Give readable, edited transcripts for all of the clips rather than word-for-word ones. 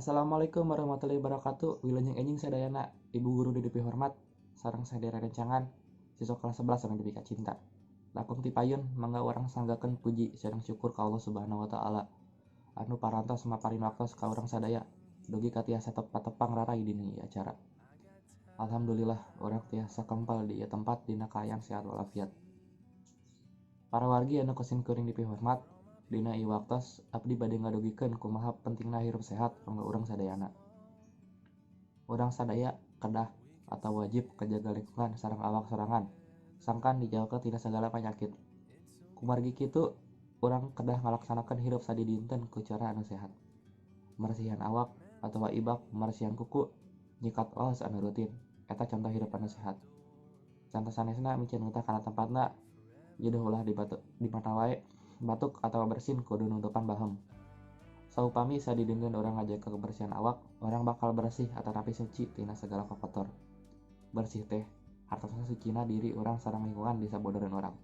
Assalamualaikum warahmatullahi wabarakatuh. Wilujeng enjing sadayana, Ibu guru Dedepi hormat, sareng sadaya rencangan, siswa kelas 11 sareng Dedepi cinta. Lakung ti payun mangga urang sanggakeun puji sareng syukur ka Allah Subhanahu wa taala anu parantos maparin waktos ka urang sadaya dugi ka tiasa tepat-tepang rarai dina ieu acara. Alhamdulillah urang tiasa kempal di ieu tempat dina kaayaan sehat walafiat. Para wargi anu kusin kuring Dedepi hormat, dina ieu waktos abdi bade ngadugikeun kumaha pentingna hirup sehat kanggo urang sadayana. Urang sadaya kedah atau wajib kajaga lingkungan sareng awak sorangan, sangkan dijauhkeun tina sagala panyakit. Kumargi kitu, urang kedah ngalaksanakeun hirup sadi dinten ku cara anu sehat. Marsihan awak atawa ibak, marsihan kuku, nyikat oos anu rutin, eta contoh hirup anu sehat. Contoh sanesna micin ngeutah kana tempatna, juduh ulah di mana wae, batuk atawa bersin kudu nutupan bahem. Saupami sadi dinten urang ngajaga kebersihan awak, urang bakal bersih atanapi suci tina segala kotor. Bersih teh hartosna sucina diri urang sareng lingkungan di sabodeureun urang.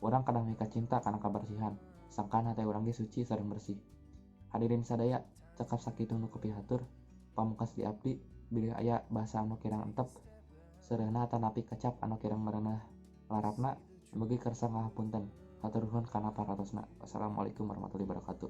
Urang kadang mika cinta kana kabersihan, sangkan hate urang ge suci sareng bersih. Hadirin sadaya, cekap sakitu nu kupihatur, pamungkas di abdi bilih aya basa anu kirang entep, seureuna atanapi kecap anu kirang merenah larapna, mugi kersa ngahapunten. Hatur nuhun kana paratosna. Wassalamualaikum warahmatullahi wabarakatuh.